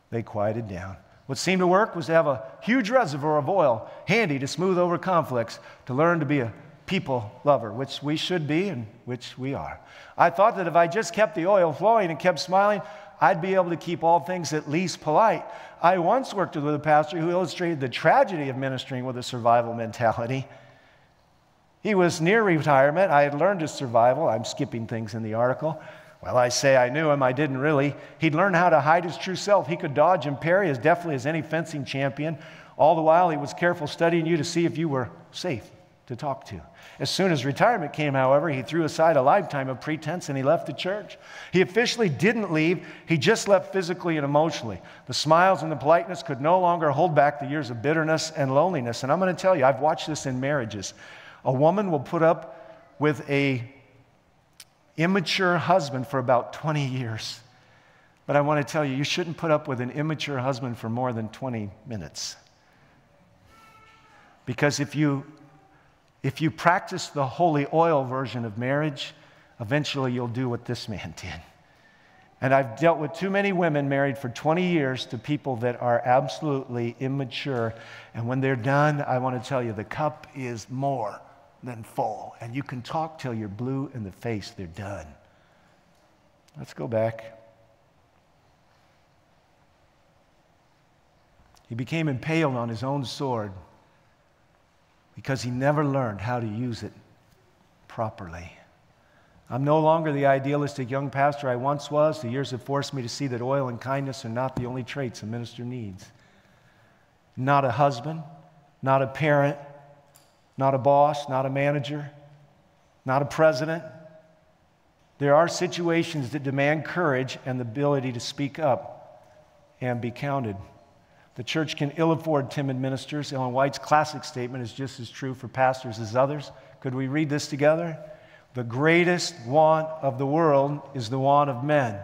they quieted down. What seemed to work was to have a huge reservoir of oil handy to smooth over conflicts, to learn to be a people lover, which we should be and which we are. I thought that if I just kept the oil flowing and kept smiling, I'd be able to keep all things at least polite. I once worked with a pastor who illustrated the tragedy of ministering with a survival mentality. He was near retirement. I had learned his survival. I'm skipping things in the article. Well, I say I knew him. I didn't really. He'd learned how to hide his true self. He could dodge and parry as deftly as any fencing champion. All the while, he was careful studying you to see if you were safe to talk to. As soon as retirement came, however, he threw aside a lifetime of pretense and he left the church. He officially didn't leave. He just left physically and emotionally. The smiles and the politeness could no longer hold back the years of bitterness and loneliness. And I'm going to tell you, I've watched this in marriages. A woman will put up with an immature husband for about 20 years. But I want to tell you, you shouldn't put up with an immature husband for more than 20 minutes. Because if you practice the holy oil version of marriage, eventually you'll do what this man did. And I've dealt with too many women married for 20 years to people that are absolutely immature. And when they're done, I want to tell you, the cup is more than full. And you can talk till you're blue in the face. They're done. Let's go back. He became impaled on his own sword because he never learned how to use it properly. I'm no longer the idealistic young pastor I once was. The years have forced me to see that oil and kindness are not the only traits a minister needs. Not a husband, not a parent, not a boss, not a manager, not a president. There are situations that demand courage and the ability to speak up and be counted. The church can ill afford timid ministers. Ellen White's classic statement is just as true for pastors as others. Could we read this together? The greatest want of the world is the want of men.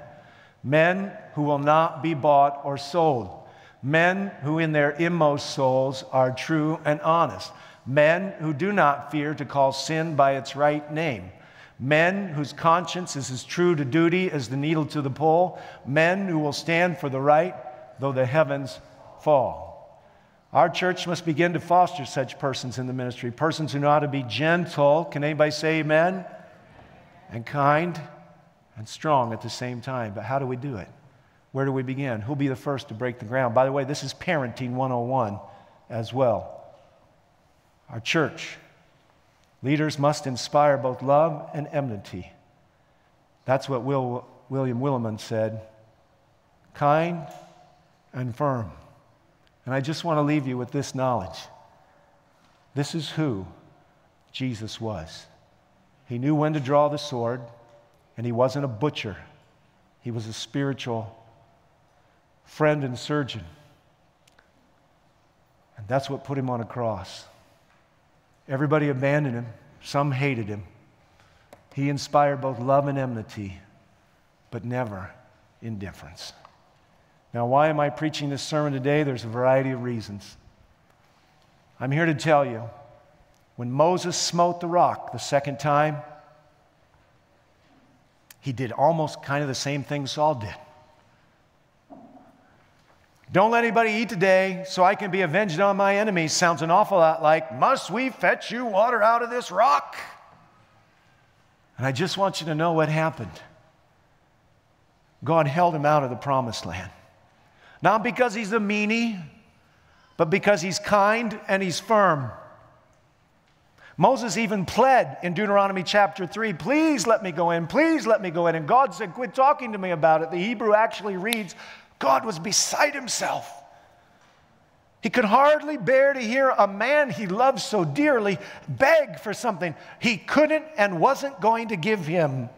Men who will not be bought or sold. Men who in their inmost souls are true and honest. Men who do not fear to call sin by its right name. Men whose conscience is as true to duty as the needle to the pole. Men who will stand for the right, though the heavens fall. Our church must begin to foster such persons in the ministry. Persons who know how to be gentle. Can anybody say amen? And kind and strong at the same time. But how do we do it? Where do we begin? Who'll be the first to break the ground? By the way, this is parenting 101 as well. Our church leaders must inspire both love and enmity. That's what William Willimon said. Kind and firm. And I just want to leave you with this knowledge. This is who Jesus was. He knew when to draw the sword, and he wasn't a butcher. He was a spiritual friend and surgeon. And that's what put him on a cross. Everybody abandoned him. Some hated him. He inspired both love and enmity, but never indifference. Now, why am I preaching this sermon today? There's a variety of reasons. I'm here to tell you, when Moses smote the rock the second time, he did almost kind of the same thing Saul did. Don't let anybody eat today so I can be avenged on my enemies. Sounds an awful lot like, must we fetch you water out of this rock? And I just want you to know what happened. God held him out of the promised land. Not because he's a meanie, but because he's kind and he's firm. Moses even pled in Deuteronomy chapter 3, please let me go in, please let me go in. And God said, quit talking to me about it. The Hebrew actually reads, God was beside himself. He could hardly bear to hear a man he loved so dearly beg for something he couldn't and wasn't going to give him.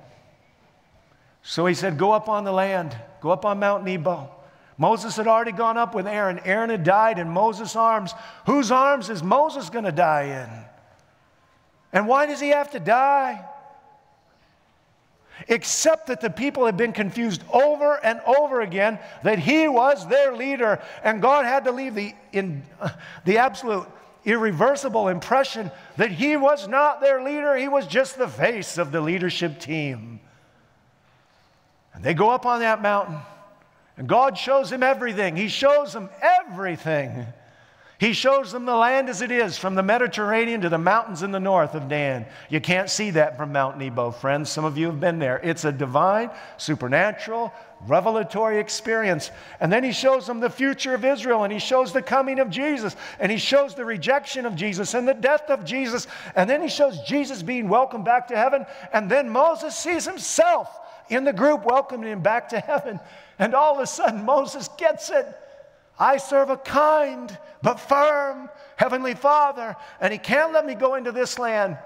So he said, go up on the land, go up on Mount Nebo, Moses had already gone up with Aaron. Aaron had died in Moses' arms. Whose arms is Moses going to die in? And why does he have to die? Except that the people had been confused over and over again that he was their leader. And God had to leave the absolute irreversible impression that he was not their leader. He was just the face of the leadership team. And they go up on that mountain. And God shows them everything. He shows them everything. He shows them the land as it is, from the Mediterranean to the mountains in the north of Dan. You can't see that from Mount Nebo, friends. Some of you have been there. It's a divine, supernatural, revelatory experience. And then he shows them the future of Israel, and he shows the coming of Jesus, and he shows the rejection of Jesus and the death of Jesus. And then he shows Jesus being welcomed back to heaven. And then Moses sees himself in the group welcoming him back to heaven. And all of a sudden, Moses gets it. I serve a kind but firm Heavenly Father, and he can't let me go into this land.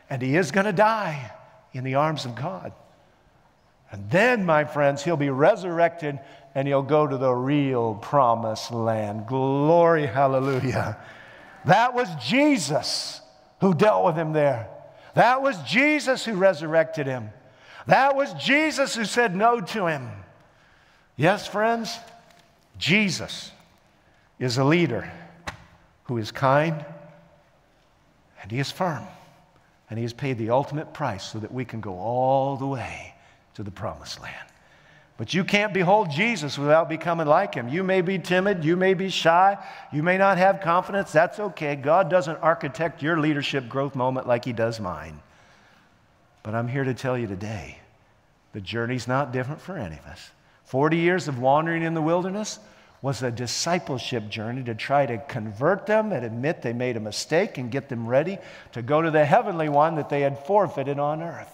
And he is going to die in the arms of God. And then, my friends, he'll be resurrected, and he'll go to the real promised land. Glory, hallelujah. That was Jesus who dealt with him there. That was Jesus who resurrected him. That was Jesus who said no to him. Yes, friends, Jesus is a leader who is kind, and he is firm, and he has paid the ultimate price so that we can go all the way to the promised land. But you can't behold Jesus without becoming like him. You may be timid, you may be shy, you may not have confidence. That's okay. God doesn't architect your leadership growth moment like he does mine. But I'm here to tell you today, the journey's not different for any of us. 40 years of wandering in the wilderness was a discipleship journey to try to convert them and admit they made a mistake and get them ready to go to the heavenly one that they had forfeited on earth.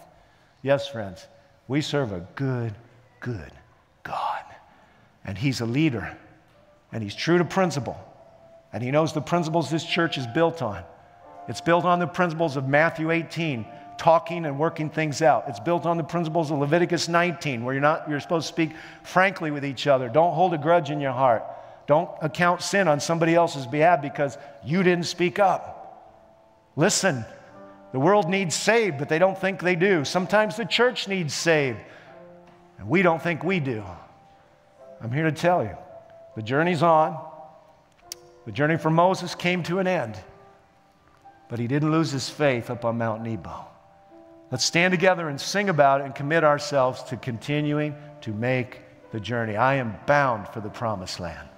Yes, friends, we serve a good, good God. And he's a leader, and he's true to principle, and he knows the principles this church is built on. It's built on the principles of Matthew 18, talking and working things out. It's built on the principles of Leviticus 19, where you're supposed to speak frankly with each other. Don't hold a grudge in your heart. Don't account sin on somebody else's behalf because you didn't speak up. Listen, the world needs saved, but they don't think they do. Sometimes the church needs saved, and we don't think we do. I'm here to tell you, the journey's on. The journey for Moses came to an end, but he didn't lose his faith up on Mount Nebo. Let's stand together and sing about it and commit ourselves to continuing to make the journey. I am bound for the promised land.